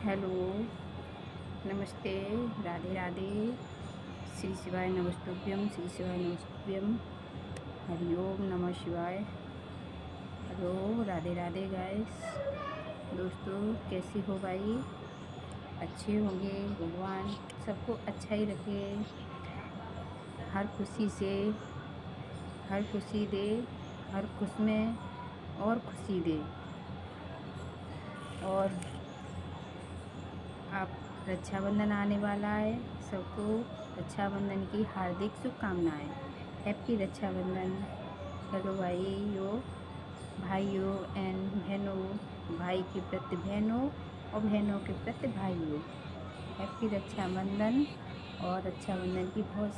Hello, नमस्ते, राधे राधे, श्री शिवाय नमस्तुभ्यम, श्री शिवाय नमस्तुभ्यम, हरि ओम नमः शिवाय। Hello, Radhe Radhe guys. दोस्तों कैसे हो भाई? अच्छे होंगे, भगवान सबको अच्छा ही रखे, हर खुशी से, हर खुशी दे, हर खुश में और खुशी दे। और आप रक्षाबंधन आने वाला है, सबको रक्षाबंधन की हार्दिक शुभकामनाएं। हैप्पी रक्षाबंधन। हेलो भाइयों एंड बहनों, भाई के प्रति बहनों और बहनों के प्रति भाइयों, हैप्पी रक्षाबंधन। और रक्षाबंधन की बहुत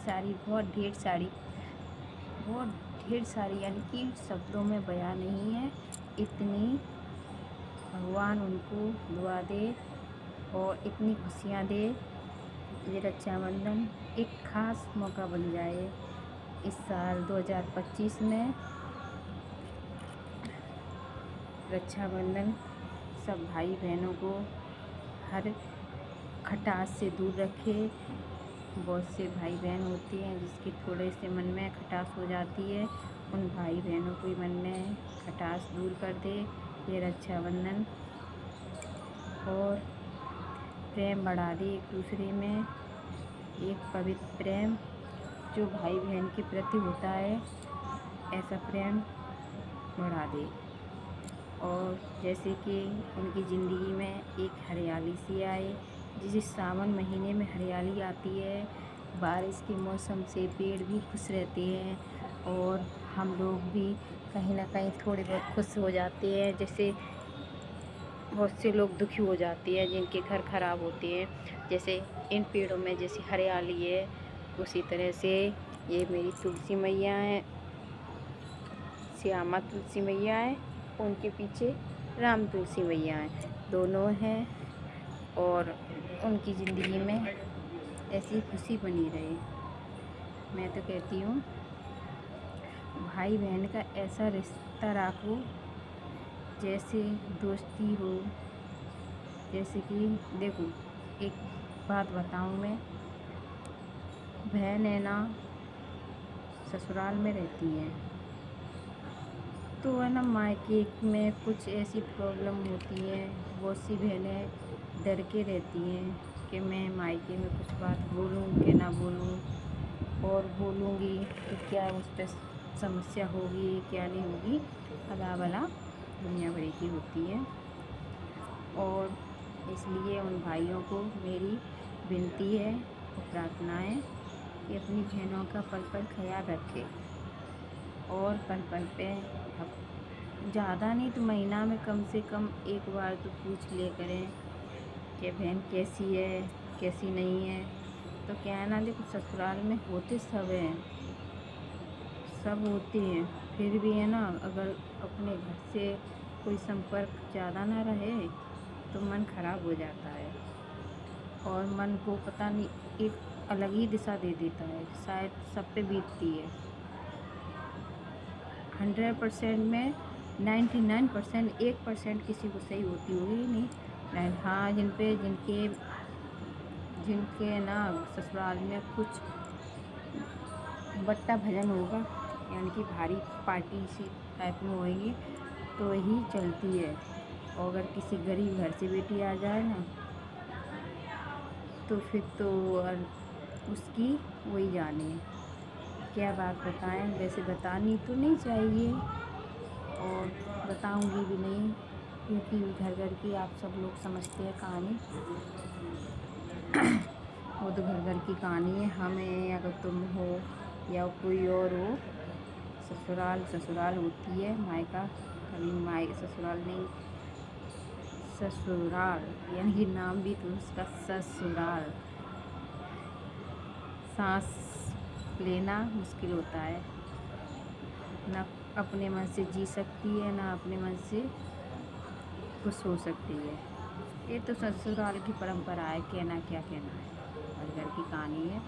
ढेर सारी यानी कि शब्दों में बयान नहीं है, इतनी भगवान उनको दुआ दे और इतनी खुशियाँ दे। ये रक्षाबंधन एक ख़ास मौका बन जाए इस साल 2025 में। रक्षाबंधन सब भाई बहनों को हर खटास से दूर रखे। बहुत से भाई बहन होते हैं जिसके थोड़े से मन में खटास हो जाती है, उन भाई बहनों को मन में खटास दूर कर दे ये रक्षाबंधन, और प्रेम बढ़ा दे एक दूसरे में। एक पवित्र प्रेम जो भाई बहन के प्रति होता है, ऐसा प्रेम बढ़ा दे। और जैसे कि उनकी ज़िंदगी में एक हरियाली सी आए, जिस सावन महीने में हरियाली आती है, बारिश के मौसम से पेड़ भी खुश रहते हैं और हम लोग भी कहीं ना कहीं थोड़े बहुत खुश हो जाते हैं। जैसे बहुत से लोग दुखी हो जाते हैं जिनके घर ख़राब होते हैं, जैसे इन पेड़ों में जैसे हरियाली है, उसी तरह से ये मेरी तुलसी मैया है, श्यामा तुलसी मैया है, उनके पीछे राम तुलसी मैया है, दोनों हैं। और उनकी ज़िंदगी में ऐसी खुशी बनी रहे। मैं तो कहती हूँ भाई बहन का ऐसा रिश्ता रखो जैसे दोस्ती हो। जैसे कि देखो, एक बात बताऊँ मैं, बहन है ना ससुराल में रहती हैं तो है ना, मायके में कुछ ऐसी प्रॉब्लम होती है, बहुत सी बहनें डर के रहती हैं कि मैं मायके में कुछ बात बोलूं कि ना बोलूं, और बोलूँगी तो क्या उस पर समस्या होगी क्या नहीं होगी, अला बला दुनिया भरी की होती है। और इसलिए उन भाइयों को मेरी विनती है और प्रार्थना है कि अपनी बहनों का पल पल ख्याल रखें, और पल पल पे ज़्यादा नहीं तो महीना में कम से कम एक बार तो पूछ ले करें कि बहन कैसी है कैसी नहीं है। तो क्या है ना, देखो ससुराल में होते सब हैं, सब होते हैं, फिर भी है ना, अगर अपने घर से कोई संपर्क ज़्यादा ना रहे तो मन ख़राब हो जाता है, और मन को पता नहीं एक अलग ही दिशा दे देता है, शायद सब पे बीतती है। 100% में 99% 1% किसी को सही होती होगी नहीं, हाँ जिनके ना ससुराल में कुछ बट्टा भजन होगा, यानी कि भारी पार्टी सी टाइप में होएगी तो ही चलती है। और अगर किसी गरीब घर से बेटी आ जाए ना, तो फिर तो उसकी वही जाने क्या बात बताएं। वैसे बतानी तो नहीं चाहिए और बताऊंगी भी नहीं, क्योंकि घर घर की आप सब लोग समझते हैं कहानी, वो तो घर घर की कहानी है। हमें अगर तुम हो या कोई और हो, ससुराल ससुराल होती है, मायका कभी ससुराल नहीं, ससुराल यानी कि नाम भी तो उसका ससुराल। सांस लेना मुश्किल होता है, ना अपने मन से जी सकती है ना अपने मन से खुश हो सकती है। ये तो ससुराल की परंपरा है, कहना क्या कहना है, हर घर की कहानी है।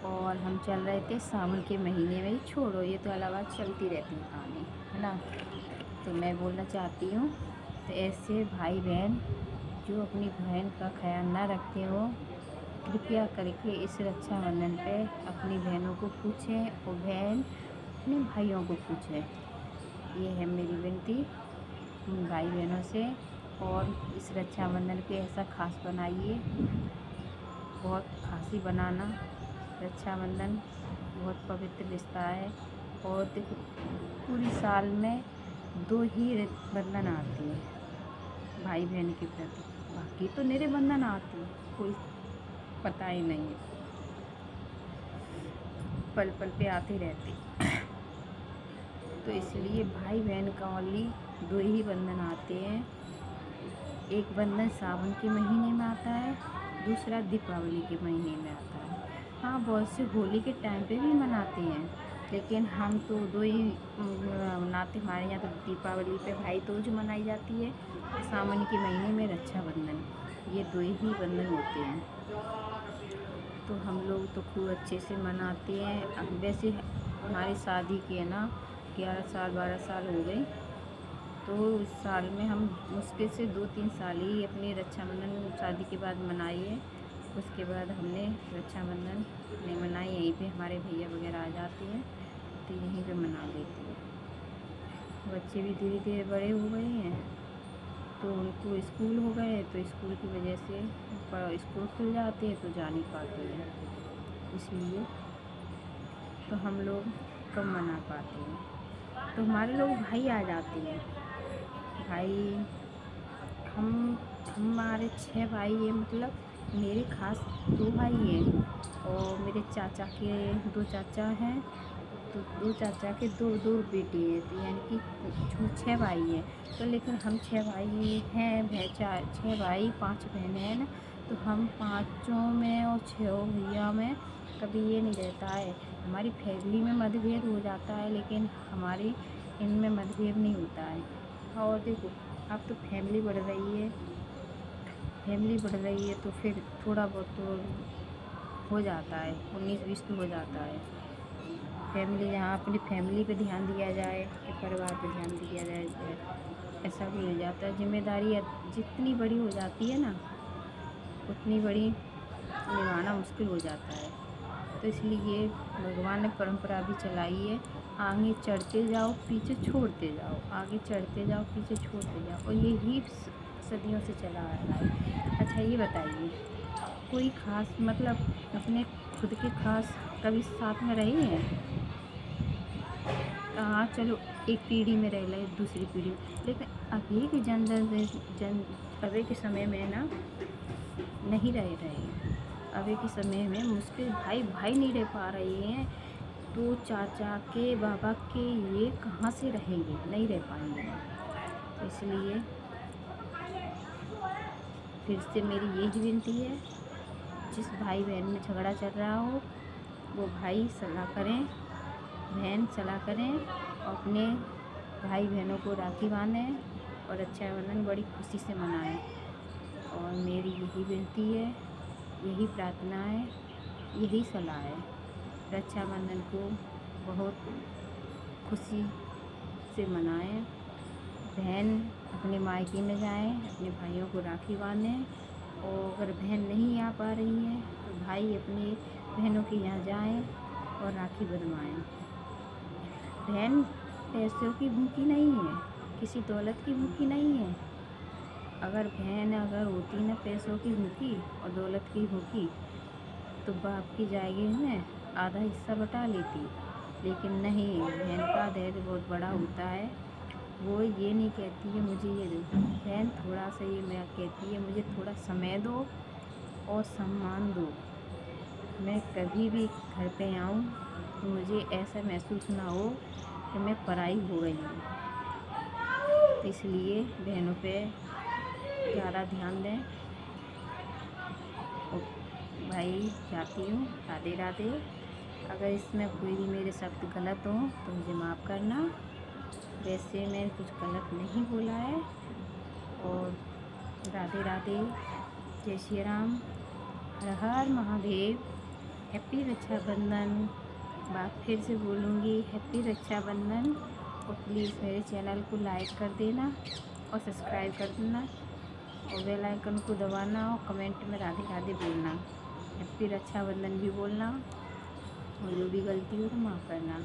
और हम चल रहे थे सावन के महीने में ही, छोड़ो ये तो अलावा चलती रहती है कहानी, है ना। तो मैं बोलना चाहती हूँ, तो ऐसे भाई बहन जो अपनी बहन का ख्याल ना रखते हो, कृपया करके इस रक्षाबंधन पे अपनी बहनों को पूछें और बहन अपने भाइयों को पूछें। ये है मेरी विनती भाई बहनों से। और इस रक्षाबंधन पे ऐसा खास बनाइए, बहुत खास ही बनाना। रक्षाबंधन बहुत पवित्र रिश्ता है और देखो पूरी साल में 2 ही बंधन आती है भाई बहन के प्रति, बाकी तो निरे बंधन आती है, कोई पता ही नहीं है, पल पल पे आते रहते। तो इसलिए भाई बहन का ओनली 2 ही बंधन आते हैं। एक बंधन सावन के महीने में आता है, दूसरा दीपावली के महीने में आता है। हाँ, बहुत से होली के टाइम पे भी मनाते हैं, लेकिन हम तो 2 ही मनाते। हमारे यहाँ तो दीपावली पे भाई दूज मनाई जाती है, सावन के महीने में रक्षाबंधन। ये 2 ही बंधन होते हैं। तो हम लोग तो खूब अच्छे से मनाते हैं। अब वैसे हमारी शादी की है ना 11 साल 12 साल हो गई, तो इस साल में हम मुश्किल से 2-3 साल ही अपनी रक्षाबंधन शादी के बाद मनाई है। उसके बाद हमने रक्षाबंधन नहीं मनाई, यहीं पे हमारे भैया वगैरह आ जाते हैं तो यहीं पे मना लेते हैं। बच्चे भी धीरे धीरे बड़े हो गए हैं, तो उनको स्कूल हो गए, तो स्कूल की वजह से स्कूल खुल जाते हैं तो जा नहीं पाते हैं, इसलिए तो हम लोग कम मना पाते हैं। तो हमारे लोग भाई आ जाते हैं। भाई हमारे 6 भाई हैं, मतलब मेरे खास 2 भाई हैं और मेरे चाचा के 2 चाचा हैं, तो 2 चाचा के 2 बेटे हैं, तो यानी कि 6 भाई हैं। तो लेकिन हम 6 भाई हैं, 6 भाई 5 बहनें हैं ना, तो हम 5 में और 6 भैया में कभी ये नहीं रहता है। हमारी फैमिली में मतभेद हो जाता है, लेकिन हमारी इनमें मतभेद नहीं होता है। और देखो अब तो फैमिली बढ़ रही है, तो फिर थोड़ा बहुत तो हो जाता है, 19-20 तो हो जाता है। फैमिली जहाँ अपनी फैमिली पे ध्यान दिया जाए कि परिवार पे ध्यान दिया जाए, ऐसा भी हो जाता है। जिम्मेदारी जितनी बड़ी हो जाती है ना, उतनी बड़ी निभाना मुश्किल हो जाता है। तो इसलिए भगवान ने परंपरा भी चलाई है, आगे चढ़ते जाओ पीछे छोड़ते जाओ, आगे चढ़ते जाओ पीछे छोड़ते जाओ, और यही सदियों से चला आ रहा है। अच्छा ये बताइए, कोई खास मतलब अपने खुद के खास कभी साथ में रही हैं? हाँ चलो, एक पीढ़ी में रह ले, दूसरी पीढ़ी में, लेकिन अभी के अभी के समय में ना नहीं रह रहे। अभी के समय में मुश्किल, भाई नहीं रह पा रहे हैं, तो चाचा के बाबा के ये कहाँ से रहेंगे, नहीं रह पाएंगे। तो इसलिए फिर से मेरी यही विनती है, जिस भाई बहन में झगड़ा चल रहा हो वो भाई सलाह करें, बहन सलाह करें और अपने भाई बहनों को राखी बांधें और रक्षाबंधन बड़ी खुशी से मनाएं। और मेरी यही विनती है, यही प्रार्थना है, यही सलाह है। रक्षाबंधन को बहुत खुशी से मनाएं। बहन अपने मायके में जाएं, अपने भाइयों को राखी बांधें, और अगर बहन नहीं आ पा रही है तो भाई अपने बहनों के यहाँ जाएं और राखी बंधवाएं। बहन पैसों की भूखी नहीं है, किसी दौलत की भूखी नहीं है। अगर बहन होती ना पैसों की भूखी और दौलत की भूखी, तो बाप की जायदाद में आधा हिस्सा बटा लेती। लेकिन नहीं, बहन का धैर्य बहुत बड़ा होता है। वो ये नहीं कहती है मुझे ये दो, बहन थोड़ा सा ये मैं कहती है मुझे थोड़ा समय दो और सम्मान दो। मैं कभी भी घर पे आऊँ तो मुझे ऐसा महसूस ना हो कि मैं पराई हो गई हूँ। तो इसलिए बहनों पे ज़्यादा ध्यान दें। और भाई जाती हूँ, राधे राधे। अगर इसमें कोई भी मेरे शब्द गलत हो तो मुझे माफ़ करना। वैसे मैंने कुछ गलत नहीं बोला है। और राधे राधे, जय श्री राम, हर हर महादेव, हैप्पी रक्षाबंधन। बात फिर से बोलूँगी, हैप्पी रक्षाबंधन। और प्लीज़ मेरे चैनल को लाइक कर देना और सब्सक्राइब कर देना। और बेल आइकन को दबाना और कमेंट में राधे राधे बोलना। हैप्पी रक्षाबंधन भी बोलना और जो भी गलती हो तो माफ़ करना।